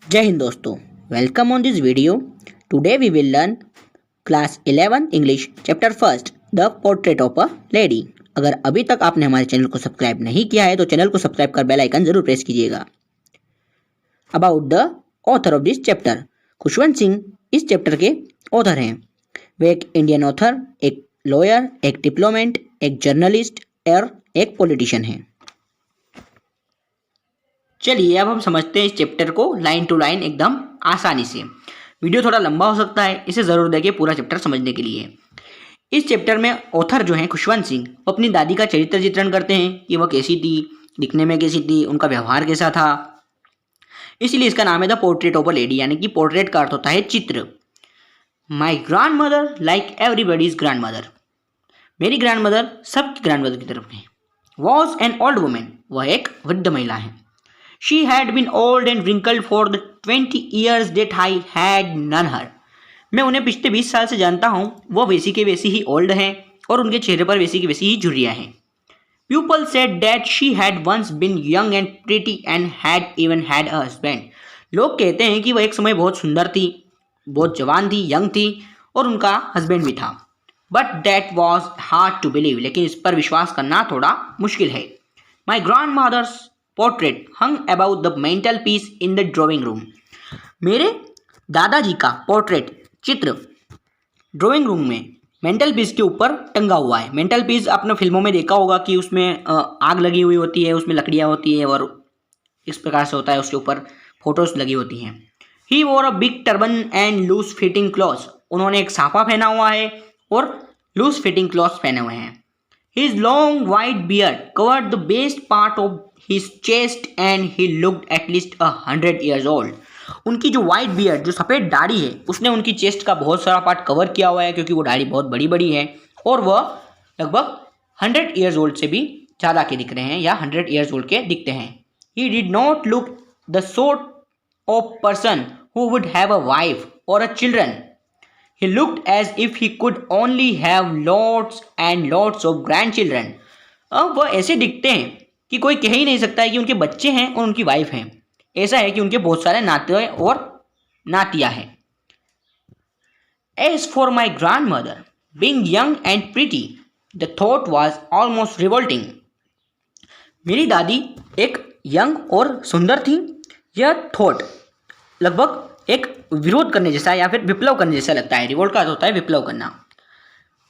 जय हिंद दोस्तों, welcome on this video. Today we will learn class 11 English chapter first the portrait of a lady. अगर अभी तक आपने हमारे चैनल को सब्सक्राइब नहीं किया है तो चैनल को सब्सक्राइब कर बेल आइकन जरूर प्रेस कीजिएगा। About the author of this chapter, Khushwant Singh इस चैप्टर के ऑथर हैं। वे एक इंडियन ऑथर, एक लॉयर, एक डिप्लोमेट, एक जर्नलिस्ट और एक पॉलिटिशियन हैं। चलिए अब हम समझते हैं इस चैप्टर को लाइन टू लाइन एकदम आसानी से। वीडियो थोड़ा लंबा हो सकता है, इसे ज़रूर देखिए पूरा चैप्टर समझने के लिए। इस चैप्टर में ऑथर जो हैं खुशवंत सिंह, वो अपनी दादी का चरित्र चित्रण करते हैं कि वह कैसी थी, दिखने में कैसी थी, उनका व्यवहार कैसा था। इसीलिए इसका नाम है the portrait of a lady, यानी कि पोर्ट्रेट का अर्थ होता है चित्र। My grand mother like everybody's grand mother, मेरी ग्रैंड मदर सबकी ग्रैंड मदर की तरफ है। वॉज एन ओल्ड वुमेन, वह एक वृद्ध महिला है। She had been old and wrinkled for the 20 years that I had known her. मैं उन्हें पिछले 20 साल से जानता हूँ, वह वैसी के वैसी ही ओल्ड हैं और उनके चेहरे पर वैसी की वैसी ही झुर्रियाँ हैं। People said that she had once been young and pretty and had even had a husband. लोग कहते हैं कि वह एक समय बहुत सुंदर थी, बहुत जवान थी, यंग थी और उनका हस्बैंड भी था। But that was hard to believe. लेकिन इस पर विश्वास करना थोड़ा मुश्किल है। My grandmother's portrait hung about the mental peace in the drawing room, मेरे दादाजी का पोर्ट्रेट चित्र ड्राइंग रूम में मेंटल पीस के ऊपर टंगा हुआ है। मेंटल पीस आपने फिल्मों में देखा होगा कि उसमें आग लगी हुई होती है, उसमें लकड़ियाँ होती है और इस प्रकार से होता है, उसके ऊपर फोटोज लगी होती हैं। He wore a big turban and loose fitting cloth, उन्होंने एक साफा पहना हुआ है और लूज फिटिंग क्लॉथ पहने हुए हैं। His long white beard covered the best part of his chest and he looked at least 100 years old. उनकी जो वाइट बियर्ड, जो सफ़ेद दाढ़ी है, उसने उनकी चेस्ट का बहुत सारा पार्ट कवर किया हुआ है क्योंकि वो दाढ़ी बहुत बड़ी बड़ी है और वह लगभग 100 ईयर्स ओल्ड से भी ज़्यादा के दिख रहे हैं या 100 ईयर्स ओल्ड के दिखते हैं। He did not look the sort of person who would have a wife or a children. He looked as if he could only have lots and lots of grandchildren. अब वह ऐसे दिखते हैं कि कोई कह ही नहीं सकता है कि उनके बच्चे हैं और उनकी वाइफ हैं। ऐसा है कि उनके बहुत सारे नाते और नातियाँ हैं। As for my grandmother, being young and pretty, the thought was almost revolting. मेरी दादी एक यंग और सुंदर थी, यह थॉट लगभग एक विरोध करने जैसा या फिर विप्लव करने जैसा लगता है। रिवोल्ट का अर्थ होता है विप्लव करना,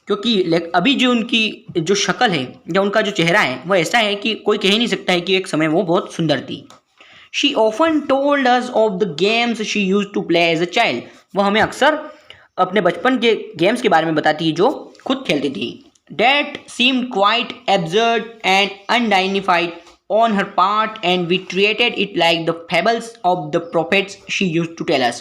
क्योंकि अभी जो उनकी जो शक्ल है या उनका जो चेहरा है वह ऐसा है कि कोई कह ही नहीं सकता है कि एक समय वो बहुत सुंदर थी। She often told us of the games she use to play as a child, वह हमें अक्सर अपने बचपन के गेम्स के बारे में बताती है जो खुद खेलती थी। That seemed quite absurd and undignified on her part and we treated it like the fables of the prophets she used to tell us.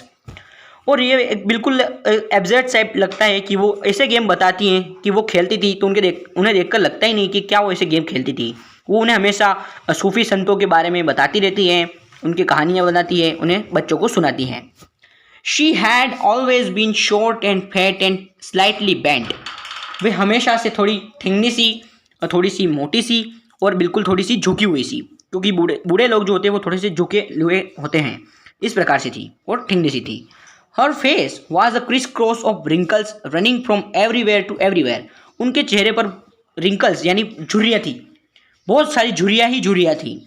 और ये एक बिल्कुल एब्सर्ड टाइप लगता है कि वो ऐसे गेम बताती हैं कि वो खेलती थी तो उन्हें देखकर लगता ही नहीं कि क्या वो ऐसे गेम खेलती थी। वो उन्हें हमेशा सूफी संतों के बारे में बताती रहती हैं, उनकी कहानियाँ बताती है, उन्हें बच्चों को सुनाती हैं। She had always been short and fat and slightly bent, वे हमेशा से थोड़ी ठिंगनी सी, थोड़ी सी मोटी सी और बिल्कुल थोड़ी सी झुकी हुई सी, क्योंकि बूढ़े लोग जो होते हैं वो थोड़े से झुके हुए होते हैं, इस प्रकार से थी और ठिंगनी सी थी। Her face was a criss cross of wrinkles running from everywhere to everywhere, उनके चेहरे पर रिंकल्स यानी झुर्रियाँ थी, बहुत सारी झुर्रियाँ ही झुर्रियाँ थी,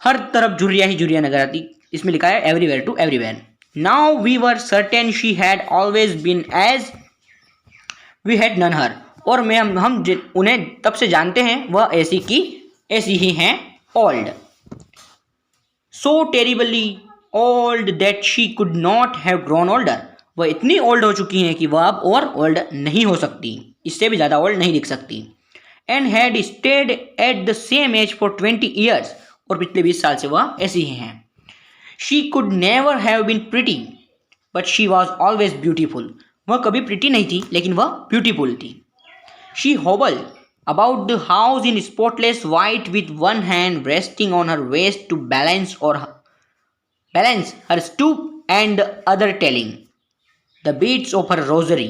हर तरफ झुर्रियाँ ही झुर्रियाँ नजर आती। इसमें लिखा है everywhere to everywhere. Now we were certain she had always been as we had known her, और हम उन्हें तब से जानते हैं वह ऐसी की ऐसी ही हैं, old. So terribly old that she could not have grown older, वह इतनी ओल्ड हो चुकी हैं कि वह अब और ओल्ड नहीं हो सकती, इससे भी ज़्यादा ओल्ड नहीं दिख सकती। And had stayed at the same age for 20 years, और पिछले 20 साल से वह ऐसी ही हैं। She could never have been pretty but she was always beautiful, वह कभी प्रिटी नहीं थी लेकिन वह ब्यूटीफुल थी। She hobbled about the house in spotless white with one hand resting on her waist to balance her stoop and the other telling the beads of her rosary.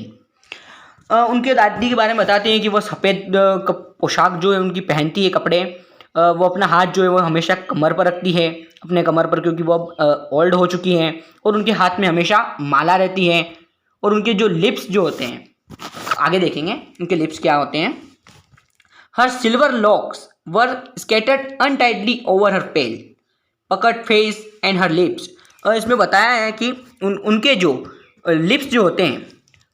उनके दादी के बारे में बताते हैं कि वह सफ़ेद पोशाक जो है उनकी पहनती है, कपड़े, वो अपना हाथ जो है वो हमेशा कमर पर रखती है, अपने कमर पर, क्योंकि वो अब ओल्ड हो चुकी हैं, और उनके हाथ में हमेशा माला रहती है। और उनके जो लिप्स जो होते हैं, आगे देखेंगे उनके लिप्स क्या होते हैं। हर सिल्वर लॉक्स वर स्कैटर्ड अनटाइटली ओवर हर पेल पकड़ फेस एंड हर लिप्स। और इसमें बताया है कि उनके जो लिप्स जो होते हैं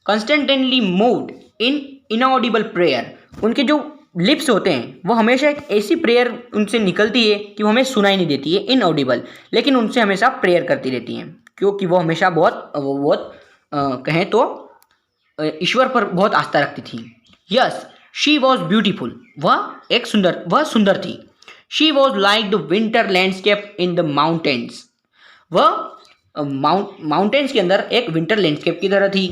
constantly moved in inaudible prayer. उनके जो लिप्स होते हैं वो हमेशा एक ऐसी प्रेयर उनसे निकलती है कि वो हमें सुनाई नहीं देती है, इनऑडिबल, लेकिन उनसे हमेशा प्रेयर करती रहती हैं, क्योंकि वो हमेशा बहुत कहें तो ईश्वर पर बहुत आस्था रखती थी। यस, शी वॉज ब्यूटीफुल, वह सुंदर थी। She was like the winter landscape in the mountains, वह माउंटेन्स के अंदर एक विंटर लैंडस्केप की तरह थी।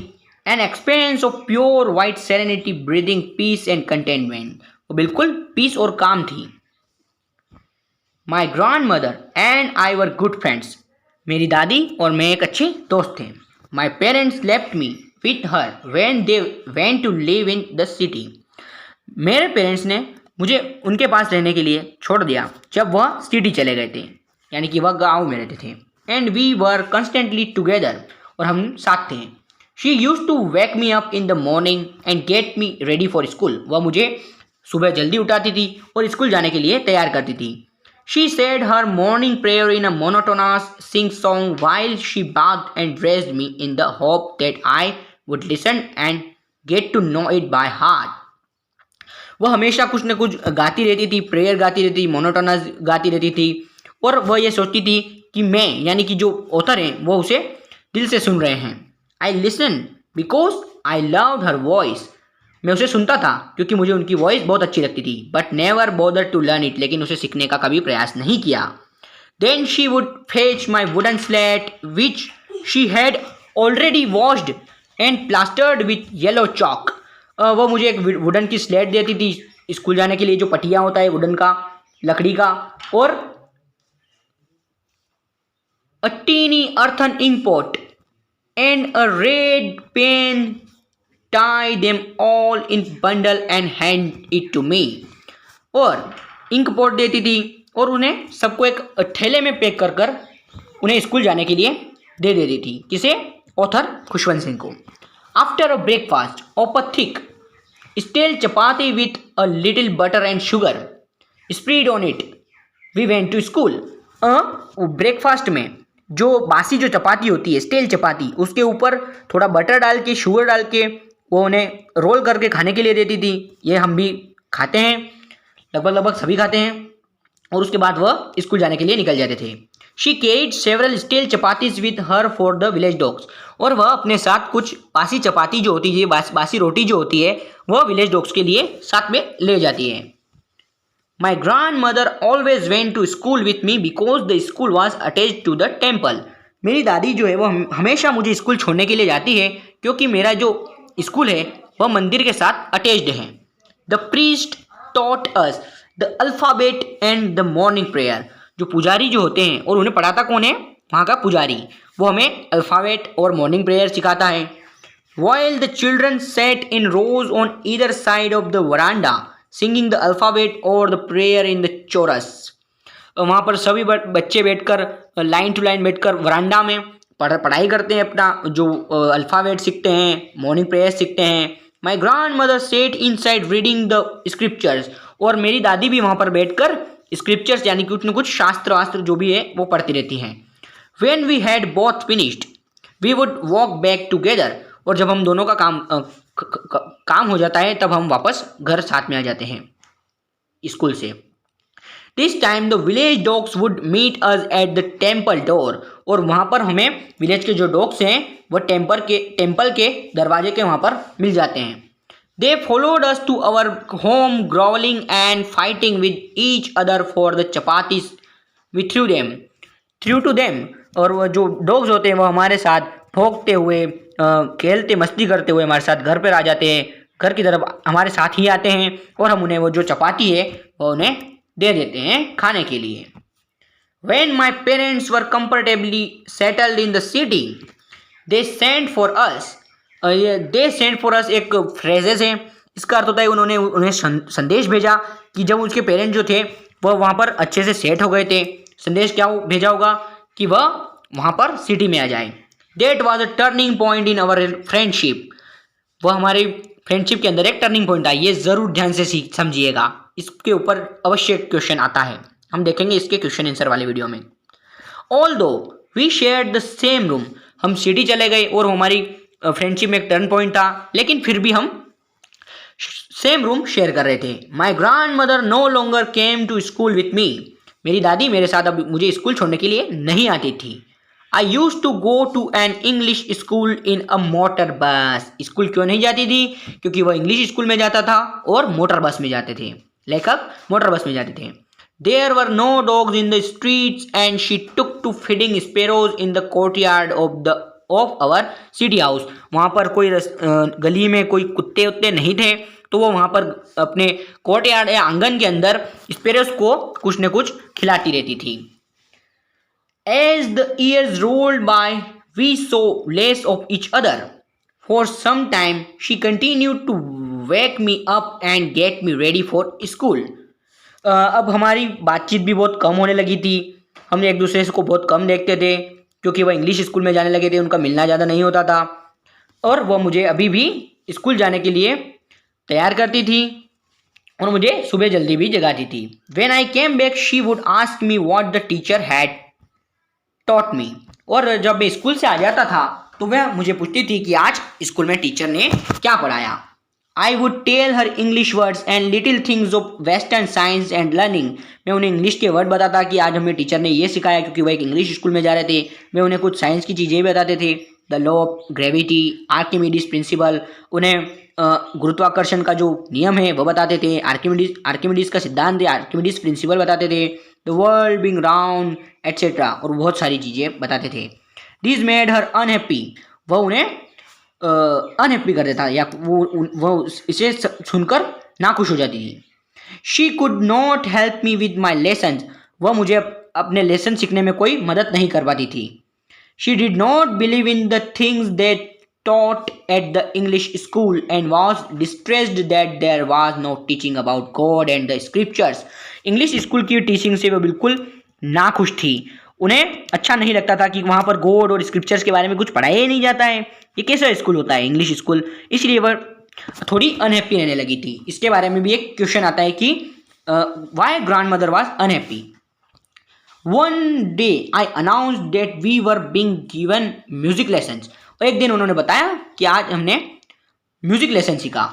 An experience of pure white serenity breathing peace and contentment, वो बिल्कुल पीस और काम थी। My grand mother and I were good friends, मेरी दादी और मैं एक अच्छे दोस्त थे। My parents left me with her when they went to live in the city, मेरे पेरेंट्स ने मुझे उनके पास रहने के लिए छोड़ दिया जब वह सिटी चले गए थे, यानी कि वह गाँव में रहते थे। And we were constantly together, और हम साथ थे। She use to wake me up in the morning and get me ready for school, वह मुझे सुबह जल्दी उठाती थी और स्कूल जाने के लिए तैयार करती थी। She said her morning prayer in a monotonous sing song while she bathed and dressed me in the hope that I would listen and get to know it by heart। वह हमेशा कुछ न कुछ गाती रहती थी, प्रेयर गाती रहती थी, मोनोटोनस गाती रहती थी, और वह ये सोचती थी कि मैं, यानी कि जो ऑथर हैं, वो उसे दिल से सुन रहे हैं। I listen because I loved her voice, मैं उसे सुनता था क्योंकि मुझे उनकी वॉइस बहुत अच्छी लगती थी। But never bother to learn it, लेकिन उसे सीखने का कभी प्रयास नहीं किया। Then she would fetch my wooden slate which she had already washed and plastered with yellow chalk, वो मुझे एक वुडन की स्लेट देती थी स्कूल जाने के लिए, जो पटिया होता है वुडन का, लकड़ी का, और a tiny earthen ink pot and a red pen, tie them all in bundle and hand it to me, और इंक पॉट देती थी और उन्हें सबको एक थैले में पैक कर कर उन्हें स्कूल जाने के लिए दे देती थी। किसे? ऑथर खुशवंत सिंह को। After a breakfast of a thick stale chapati with a little butter and sugar spread on it we went to school. Breakfast में जो बासी जो चपाती होती है, स्टेल चपाती, उसके ऊपर थोड़ा बटर डाल के, शुगर डाल के वो उन्हें रोल करके खाने के लिए देती थी। ये हम भी खाते हैं, लगभग सभी खाते हैं, और उसके बाद वह स्कूल जाने के लिए निकल जाते थे। She carried several steel chapatis with her for the village dogs, और वह अपने साथ कुछ बासी चपाती जो होती है, बासी रोटी जो होती है, वह विलेज डॉग्स के लिए साथ में ले जाती है। My grand mother always went to school with me because the school was attached to the temple, मेरी दादी जो है वो हमेशा मुझे स्कूल छोड़ने के लिए जाती है क्योंकि मेरा जो स्कूल है वह मंदिर के साथ अटैच्ड है। The priest taught us the alphabet and the morning prayer, जो पुजारी जो होते हैं, और उन्हें पढ़ाता कौन है? वहाँ का पुजारी, वो हमें अल्फ़ाबेट और मॉर्निंग प्रेयर सिखाता है। While the children sat in rows on either side of the veranda, singing the alphabet or the prayer in the chorus, वहाँ पर सभी बच्चे बैठकर लाइन टू लाइन बैठकर वरांडा में पढ़ाई करते हैं, अपना जो अल्फ़ाबेट सीखते हैं, मॉर्निंग प्रेयर सीखते हैं। My grand mother said in side reading the scriptures, और मेरी दादी भी वहाँ पर बैठकर स्क्रिप्चर्स यानी कुछ न कुछ शास्त्र वास्त्र जो भी है वो पढ़ती रहती हैं। When we had both finished, we would walk back together, और जब हम दोनों का काम हो जाता है तब हम वापस घर साथ में आ जाते हैं स्कूल से। This time the village dogs would meet us at the temple door, और वहाँ पर हमें विलेज के जो डॉग्स हैं वो टेम्पल के दरवाजे के वहाँ पर मिल जाते हैं। They followed us to our home growling and fighting with each other for the chapatis we threw to them, और वो जो डॉग्स होते हैं वो हमारे साथ भौंकते हुए, खेलते मस्ती करते हुए हमारे साथ घर पर आ जाते हैं, घर की तरफ हमारे साथ ही आते हैं, और हम उन्हें वो जो चपाती है वो उन्हें दे देते हैं खाने के लिए। When my parents were comfortably settled in the city, they sent for us, एक फ्रेजेस है, इसका अर्थ होता है उन्हें संदेश भेजा कि जब उसके पेरेंट्स जो थे वह वहाँ पर अच्छे से सेट हो गए थे। संदेश क्या भेजा होगा कि वह वहाँ पर सिटी में आ जाए। That was a turning point in our friendship. वह हमारी फ्रेंडशिप के अंदर एक टर्निंग पॉइंट था। ये ज़रूर ध्यान से समझिएगा, इसके ऊपर अवश्य क्वेश्चन आता है, हम देखेंगे इसके क्वेश्चन आंसर वाले वीडियो में। Although we shared the same room, हम सिटी चले गए और हमारी फ्रेंडशिप में एक टर्न पॉइंट था, लेकिन फिर भी हम सेम रूम शेयर कर रहे थे। My grand mother no longer came to school with me, मेरी दादी मेरे साथ अब मुझे स्कूल छोड़ने के लिए नहीं आती थी। I use to go to an English school in a motor bus, school क्यों नहीं जाती थी? क्योंकि वह इंग्लिश स्कूल में जाता था और मोटर बस में जाते थे। लेखक मोटर बस में जाते थे। There were no dogs in the streets and she took to feeding sparrows in the courtyard of our city house, वहाँ पर कोई गली में कोई कुत्ते उत्ते नहीं थे, तो वो वहाँ पर अपने कोर्टयार्ड या आंगन के अंदर स्पेरोज को कुछ न कुछ खिलाती रहती थी। As the years rolled by, we saw less of each other. For some time, she continued to wake me up and get me ready for school. अब हमारी बातचीत भी बहुत कम होने लगी थी। हम एक दूसरे को बहुत कम देखते थे क्योंकि वह इंग्लिश स्कूल में जाने लगे थे, उनका मिलना ज़्यादा नहीं होता था, और वह मुझे अभी भी स्कूल जाने के लिए तैयार करती थी और मुझे सुबह जल्दी भी जगाती थी। When I came back, she would ask me what the teacher had taught me. और जब मैं स्कूल से आ जाता था तो वह मुझे पूछती थी कि आज स्कूल में टीचर ने क्या पढ़ाया। I would tell her English words and little things of western science and learning, मैं उन्हें इंग्लिश के वर्ड बताता कि आज हमें टीचर ने ये सिखाया, क्योंकि वह एक इंग्लिश स्कूल में जा रहे थे। मैं उन्हें कुछ साइंस की चीज़ें बताते थे, the law of gravity, Archimedes principal, उन्हें गुरुत्वाकर्षण का जो नियम है वह बताते थे, आर्किमिडीज का सिद्धांत है, आर्किमिडीज प्रिंसिपल बताते थे, the world being round etcetera, और बहुत सारी चीज़ें बताते थे। दिस मेड हर अनहैप्पी, वह उन्हें अनहैप्पी कर देता या वो इसे सुनकर नाखुश हो जाती थी। She could not help me with my lesson, वह मुझे अपने लेसन सीखने में कोई मदद नहीं कर पाती थी। She did not believe in the things that taught at the English school and was distressed that there was no teaching about God and the scriptures. English school की टीचिंग से वो बिल्कुल नाखुश थी। उन्हें अच्छा नहीं लगता था कि वहाँ पर गॉड और स्क्रिप्चर्स के बारे में कुछ पढ़ाया ही नहीं जाता है, ये कैसा स्कूल होता है इंग्लिश स्कूल, इसलिए वह थोड़ी अनहैप्पी रहने लगी थी। इसके बारे में भी एक क्वेश्चन आता है कि why grand mother was unhappy. One day I announce that we were being given music lessons, और एक दिन उन्होंने बताया कि आज हमने म्यूजिक लेसन सीखा।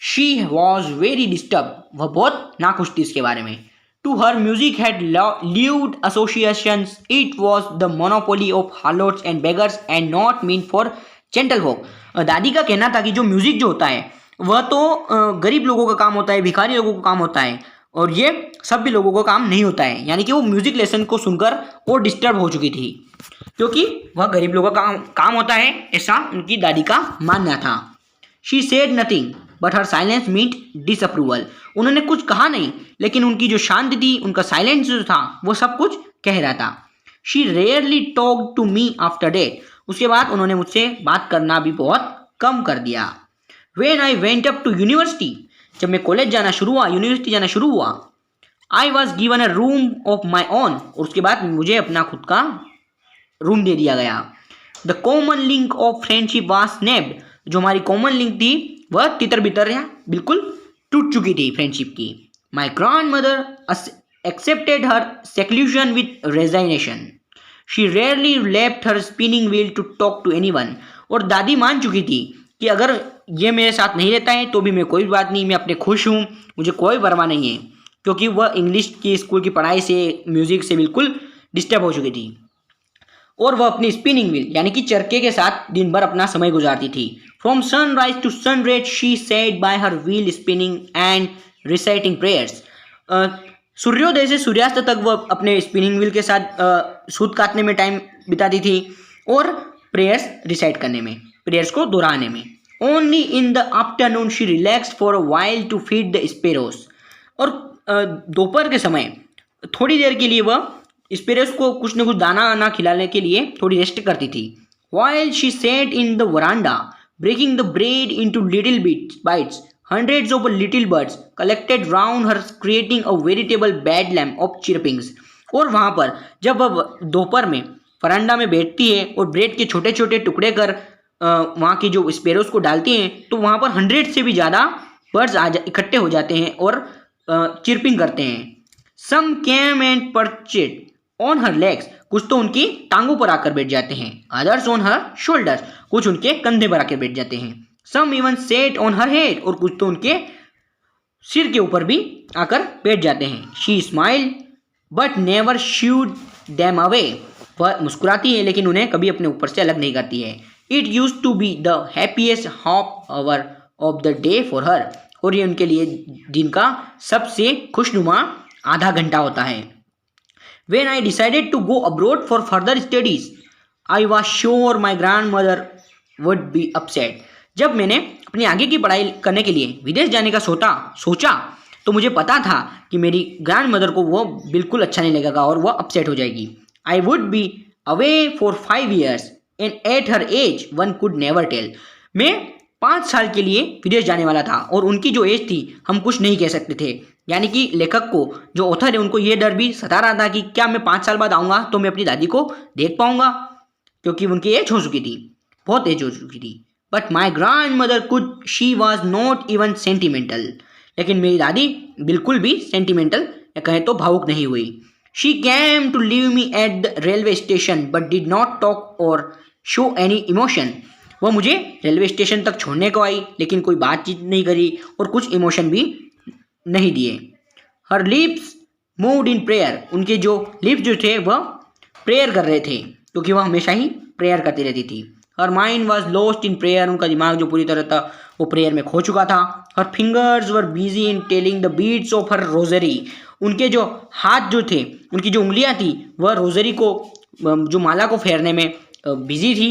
शी वॉज वेरी डिस्टर्ब, वह बहुत नाखुश थी इसके बारे में। To her music had lewd associations, it was the monopoly of harlots and beggars and not mean for gentle folk. दादी का कहना था कि जो म्यूजिक जो होता है वह तो गरीब लोगों का काम होता है, भिखारी लोगों का काम होता है, और ये सब भी लोगों का काम नहीं होता है। यानी कि वो म्यूजिक लेसन को सुनकर और डिस्टर्ब हो चुकी थी क्योंकि वह गरीब लोगों का काम होता है, ऐसा उनकी दादी का मानना था। She said nothing but her silence meant disapproval, उन्होंने कुछ कहा नहीं लेकिन उनकी जो शांति थी, उनका साइलेंस जो था वो सब कुछ कह रहा था। She rarely talk to me after that, उसके बाद उन्होंने मुझसे बात करना भी बहुत कम कर दिया। When I went up to university, जब मैं कॉलेज जाना शुरू हुआ, यूनिवर्सिटी जाना शुरू हुआ, I was given a room of my own, और उसके बाद मुझे अपना खुद का रूम दे दिया गया। The common link of friendship was snapped, जो हमारी कॉमन लिंक थी वह तितर बितर या बिल्कुल टूट चुकी थी फ्रेंडशिप की। My grand mother accepted her seclusion with resignation, she rarely left her spinning wheel to talk to anyone, और दादी मान चुकी थी कि अगर ये मेरे साथ नहीं रहता है तो भी मैं कोई बात नहीं, मैं अपने खुश हूँ, मुझे कोई परवाह नहीं है, क्योंकि वह इंग्लिश की स्कूल की पढ़ाई से, म्यूजिक से बिल्कुल डिस्टर्ब हो चुकी थी। और वह अपनी स्पिनिंग व्हील यानी कि चरखे के साथ दिन भर अपना समय गुजारती थी। From sunrise to sunset she sat by her wheel spinning and reciting prayers, सूर्योदय से सूर्यास्त तक वह अपने स्पिनिंग व्हील के साथ सूत काटने में टाइम बिताती थी और प्रेयर्स रिसाइट करने में, प्रेयर्स को दोहराने में। Only in the afternoon she relax for a while to feed the sparrows, और दोपहर के समय थोड़ी देर के लिए वह स्पेरोस को कुछ न कुछ दाना आना खिलाने के लिए थोड़ी रेस्ट करती थी। While she sat in the verandah breaking the bread into little bits bites, Hundreds of little birds collected round her, creating a veritable bedlam of chirpings. और वहाँ पर जब वह दोपहर में फरांडा में बैठती है और ब्रेड के छोटे छोटे टुकड़े कर वहाँ की जो स्पेरोज को डालती हैं, तो वहाँ पर 100 से भी ज़्यादा बर्ड्स इकट्ठे हो जाते हैं और चिरपिंग करते हैं. Some came and perched on her legs, कुछ तो उनकी टांगों पर आकर बैठ जाते हैं. अदर्स ऑन हर शोल्डर्स, कुछ उनके कंधे पर आकर बैठ जाते हैं. Some even sat on her head, और कुछ तो उनके सिर के ऊपर भी आकर बैठ जाते हैं. She smile but never should them away, वह मुस्कुराती है लेकिन उन्हें कभी अपने ऊपर से अलग नहीं करती है. It use to be the happiest half hour of the day for her, और ये उनके लिए दिन का सबसे खुशनुमा आधा घंटा होता है. When I decided to go abroad for further studies, I was sure my grandmother would be upset. जब मैंने अपनी आगे की पढ़ाई करने के लिए विदेश जाने का सोचा तो मुझे पता था कि मेरी ग्रैंड मदर को वो बिल्कुल अच्छा नहीं लगेगा और वह अपसेट हो जाएगी. I would be away for 5 years and at her age one could never tell. मैं 5 साल के लिए विदेश जाने वाला था और उनकी जो एज थी हम कुछ नहीं कह सकते थे. यानी कि लेखक को, जो ऑथर है, उनको ये डर भी सता रहा था कि क्या मैं 5 साल बाद आऊँगा तो मैं अपनी दादी को देख पाऊँगा, क्योंकि उनकी एज हो चुकी थी, बहुत एज हो चुकी थी. But my grand mother could, she was not even sentimental. लेकिन मेरी दादी बिल्कुल भी सेंटिमेंटल या कहें तो भावुक नहीं हुई. She came to leave me at the railway station but did not talk or show any emotion. वह मुझे रेलवे स्टेशन तक छोड़ने को आई लेकिन कोई बातचीत नहीं करी और कुछ इमोशन भी नहीं दिए. हर लिप्स मूव्ड इन प्रेयर, उनके जो लिप्स जो थे वह प्रेयर कर रहे थे क्योंकि वह हमेशा ही प्रेयर करती रहती थी. Her mind was lost in prayer, उनका दिमाग जो पूरी तरह था वो प्रेयर में खो चुका था. Her fingers were busy in telling the beads of her rosary, उनके जो हाथ जो थे, उनकी जो उंगलियां थी वह रोजरी को, जो माला को फेरने में बिजी थी.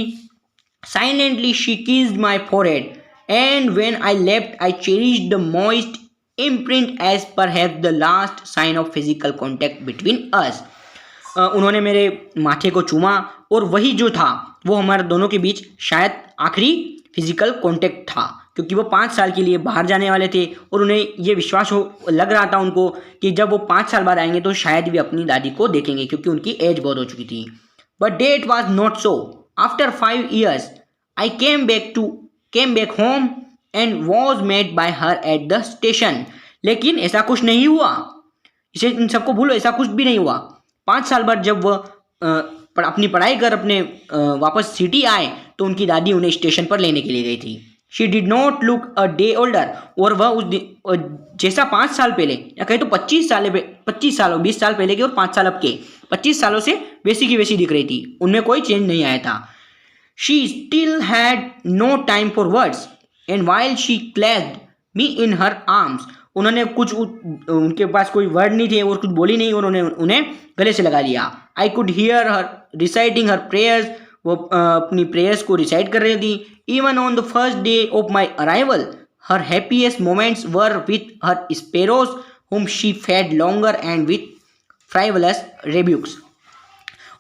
Silently she kissed my forehead and when I left I cherished the moist imprint as perhaps the last sign of physical contact between us. उन्होंने मेरे माथे को चूमा और वही जो था वो हमारे दोनों के बीच शायद आखिरी फिजिकल कांटेक्ट था, क्योंकि वो 5 साल के लिए बाहर जाने वाले थे और उन्हें ये विश्वास लग रहा था उनको कि जब वो 5 साल बाद आएंगे तो शायद भी अपनी दादी को देखेंगे क्योंकि उनकी एज बहुत हो चुकी थी. But that was not so. After 5 years I came back home and was met by her at the station. लेकिन ऐसा कुछ नहीं हुआ, इसे इन सबको भूलो, ऐसा कुछ भी नहीं हुआ. 5 साल बाद जब वह अपनी पढ़ाई कर अपने वापस सिटी आए तो उनकी दादी उन्हें स्टेशन पर लेने के लिए गई थी. She did not look a day older, और वह उस जैसा 5 साल पहले या कहीं तो 20 साल पहले के और 5 साल अब के 25 सालों से वैसी की वैसी दिख रही थी, उनमें कोई चेंज नहीं आया था. She still had no time for words and while she clasped me in her arms. उन्होंने कुछ, उनके पास कोई वर्ड नहीं थे और कुछ बोली नहीं, उन्होंने उन्हें गले से लगा लिया. I could hear her reciting her prayers, वो अपनी प्रेयर्स को रिसाइट कर रही थी. Even on the first day of my arrival her happiest moments were with her sparrows whom she fed longer and with frivolous rebukes.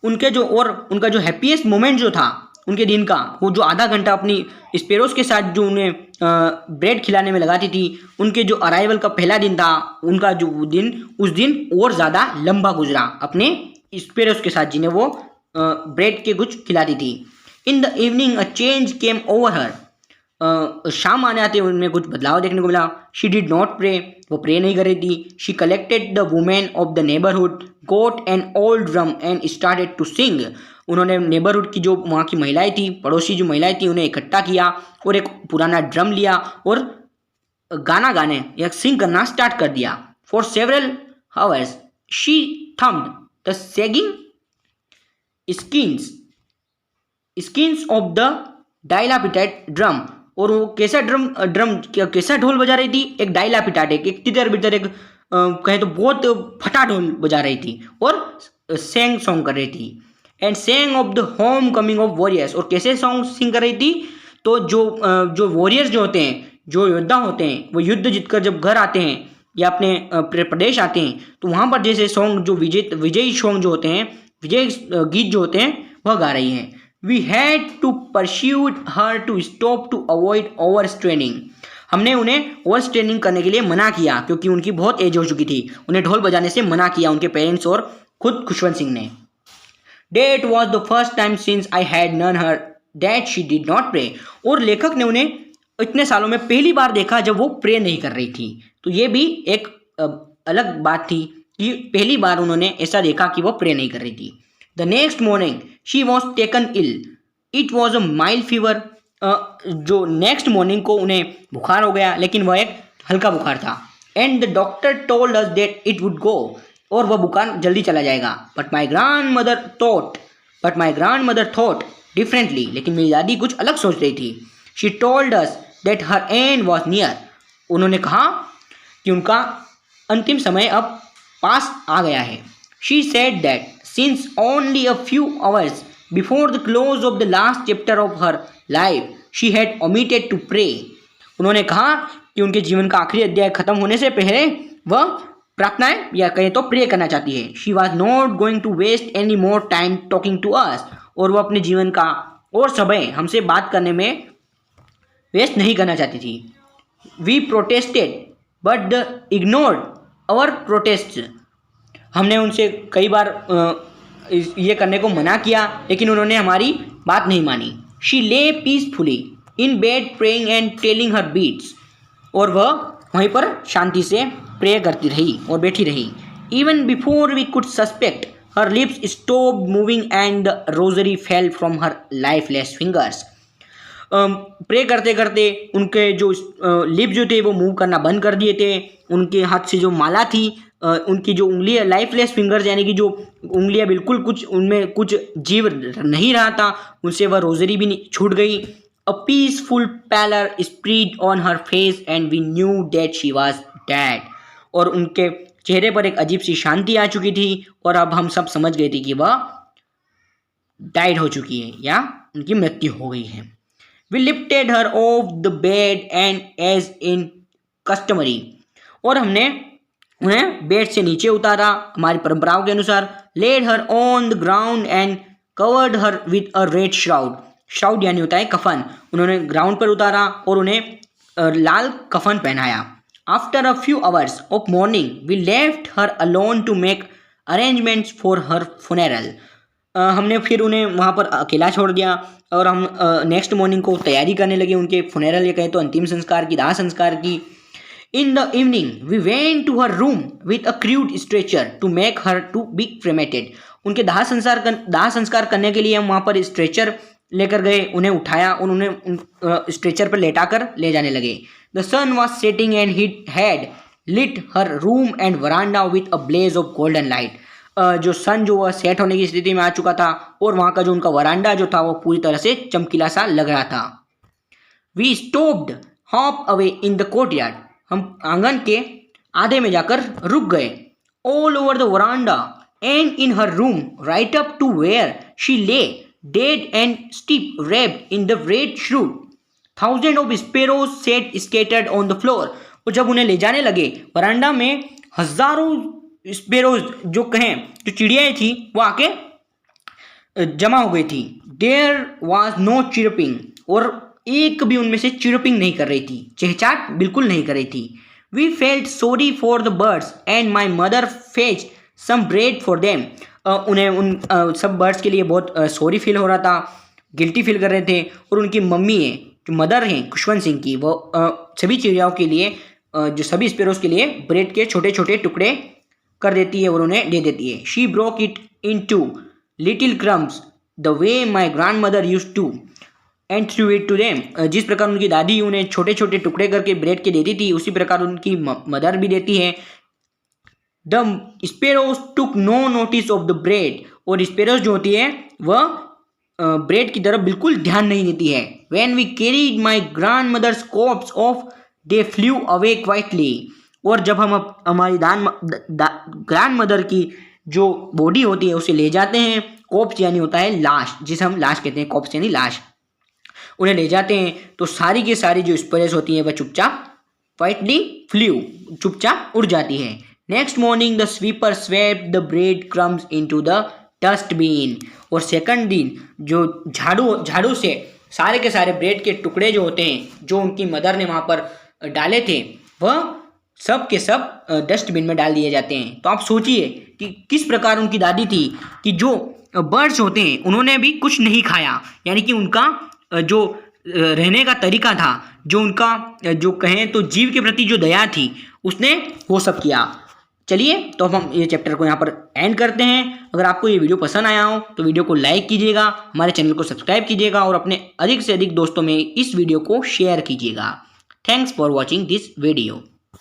उनका जो happiest moment जो था उनके दिन का, वो जो आधा घंटा अपनी स्पेरोज के साथ जो उन्हें ब्रेड खिलाने में लगाती थी, उनके जो अराइवल का पहला दिन था, उनका जो उस दिन और ज़्यादा लंबा गुजरा अपने स्पेरोज के साथ जिन्हें वो ब्रेड के कुछ खिलाती थी. In the evening a change came over her. शाम आने आते उनमें कुछ बदलाव देखने को मिला. शी डिड नॉट प्रे, वो प्रे नहीं कर रही थी. She collected the women of the neighbourhood, got an old drum and started to sing. उन्होंने नेबरहुड की जो वहाँ की महिलाएं थी, पड़ोसी जो महिलाएं थी, उन्हें इकट्ठा किया और एक पुराना ड्रम लिया और गाना गाने या सिंग करना स्टार्ट कर दिया. For several hours she thumped the sagging skins of the dilapidated drum. और वो कैसा कैसा ढोल बजा रही थी, एक डायलापिटेड, एक तितर बितर, एक कहें तो बहुत फटा ढोल बजा रही थी और सैंग सॉन्ग कर रही थी. And saying of the home coming of warriors, और कैसे सॉन्ग सिंग कर रही थी, तो जो वॉरियर्स जो होते हैं, जो योद्धा होते हैं, वो युद्ध जीतकर जब घर आते हैं या अपने प्रदेश आते हैं तो वहाँ पर जैसे सॉन्ग जो विजयी सॉन्ग जो होते हैं, विजय गीत जो होते हैं वह गा रही हैं. We had to pursue her to stop to avoid overstraining. हमने उन्हें वॉइस ट्रेनिंग करने के लिए मना किया क्योंकि उनकी बहुत एज हो चुकी थी। उन्हें ढोल बजाने से मना किया उनके पेरेंट्स और खुद खुशवंत सिंह ने। That was the first time since I had known her that she did not pray। और लेखक ने उन्हें इतने सालों में पहली बार देखा जब वो प्रे नहीं कर रही थी। तो ये भी एक अलग बात थी कि पहली बार उन्होंने ऐसा देखा कि वो प्रे नहीं कर रही थी। The next morning she was taken ill, it was a mild fever. जो नेक्स्ट मॉर्निंग को उन्हें बुखार हो गया, लेकिन वह एक हल्का बुखार था। And the doctor told us that it would go, और वह बुखार जल्दी चला जाएगा। But my grand mother thought differently, लेकिन मेरी दादी कुछ अलग सोच रही थी। She told us that her and was near, उन्होंने कहा कि उनका अंतिम समय अब पास आ गया है। She said that since only a few hours before the close of the last chapter of her life she had omitted to pray. उन्होंने कहा कि उनके जीवन का आखिरी अध्याय खत्म होने से पहले वह प्रार्थनाएं या कहें तो प्रे करना चाहती है। She was not going to waste any more time talking to us, और वह अपने जीवन का और समय हमसे बात करने में वेस्ट नहीं करना चाहती थी। We protested but the ignored our protest, हमने उनसे कई बार ये करने को मना किया, लेकिन उन्होंने हमारी बात नहीं मानी। She lay peacefully in bed praying and telling her beads, और वह वहीं पर शांति से प्रे करती रही और बैठी रही। Even before we could suspect her lips stopped moving and the rosary fell from her lifeless fingers. Pray करते करते उनके जो लिप जो थे वो मूव करना बंद कर दिए थे। उनके हाथ से जो माला थी, उनकी जो उंगलियां लाइफलेस फिंगर्स यानी कि जो उंगलियां बिल्कुल कुछ उनमें कुछ जीव नहीं रहा था, उनसे वह रोजरी भी छूट गई। A peaceful pallor spread on her face and we knew that she was dead। और उनके चेहरे पर एक अजीब सी शांति आ चुकी थी और अब हम सब समझ गए थे कि वह डाइड हो चुकी है या उनकी मृत्यु हो गई है। We lifted her off the bed and as in customary, और हमने उन्हें बेड से नीचे उतारा हमारी परंपराओं के अनुसार। laid her on the ground and covered her with a red shroud। Shroud यानी होता है कफन। उन्होंने ग्राउंड पर उतारा और उन्हें लाल कफन पहनाया। After a few hours of mourning we left her alone to make arrangements for her funeral. हमने फिर उन्हें वहाँ पर अकेला छोड़ दिया और हम नेक्स्ट मॉर्निंग को तैयारी करने लगे उनके फुनेरल या कहें तो अंतिम संस्कार की, दाह संस्कार की। In the evening we went to her room with a crude stretcher to make her to be cremated. उनके दाह संस्कार करने के लिए हम वहाँ पर स्ट्रेचर लेकर गए, उन्हें उठाया और उन्हें स्ट्रेचर पर लेटाकर ले जाने लगे। The sun was setting and he had lit her room and verandah with a blaze of golden light. जो सन जो वह सेट होने की स्थिति में आ चुका था और वहाँ का जो उनका वरांडा जो था वो पूरी तरह से चमकीला सा लग रहा था। We stopped halfway in the courtyard, हम आंगन के आधे में जाकर रुक गए। All over the verandah and in her room right up to where she lay dead and steep wrapped in the red shroud, thousands of sparrows sat scattered on the floor। और जब उन्हें ले जाने लगे वरांडा में हजारों स्पेरोज जो कहें जो चिड़ियाएं थी वो आके जमा हो गई थी। देयर वॉज नो चिरपिंग, और एक भी उनमें से चिरपिंग नहीं कर रही थी, चहचाट बिल्कुल नहीं कर रही थी। We felt sorry for the birds and my mother fetched some bread for them. उन्हें उन सब बर्ड्स के लिए बहुत सॉरी फील हो रहा था, गिल्टी फील कर रहे थे। और उनकी मम्मी है जो मदर हैं खुशवंत सिंह की, वो सभी चिड़ियाओं के लिए जो सभी स्पेरोज के लिए ब्रेड के छोटे छोटे टुकड़े कर देती है और उन्हें दे देती है। She broke it into little crumbs the way my grand mother use to and threw it to them. जिस प्रकार उनकी दादी उन्हें छोटे छोटे टुकड़े करके ब्रेड के देती थी उसी प्रकार उनकी मदर भी देती है। The sparrows took no notice of the bread, और स्पेरोज जो होती है वह ब्रेड की तरफ बिल्कुल ध्यान नहीं देती है। When we carried my grandmother's corpse off they flew away quietly, और जब हम हमारी ग्रैंड मदर की जो बॉडी होती है उसे ले जाते हैं, कॉप्स यानी होता है लाश, जिसे हम लाश कहते हैं, कॉप्स यानी लाश, उन्हें ले जाते हैं तो सारी की सारी जो स्पेरोज होती हैं वह चुपचाप क्वाइटली फ्लू चुपचाप उड़ जाती है। Next morning the sweeper swept the bread crumbs into the dustbin, और सेकंड दिन जो झाड़ू से सारे के सारे ब्रेड के टुकड़े जो होते हैं जो उनकी मदर ने वहाँ पर डाले थे वह सब के सब डस्टबिन में डाल दिए जाते हैं। तो आप सोचिए कि किस प्रकार उनकी दादी थी कि जो बर्ड्स होते हैं उन्होंने भी कुछ नहीं खाया, यानी कि उनका जो रहने का तरीका था, जो उनका जो कहें तो जीव के प्रति जो दया थी, उसने वो सब किया। चलिए तो अब हम ये चैप्टर को यहाँ पर एंड करते हैं। अगर आपको ये वीडियो पसंद आया हो तो वीडियो को लाइक कीजिएगा, हमारे चैनल को सब्सक्राइब कीजिएगा और अपने अधिक से अधिक दोस्तों में इस वीडियो को शेयर कीजिएगा। Thanks for watching this video.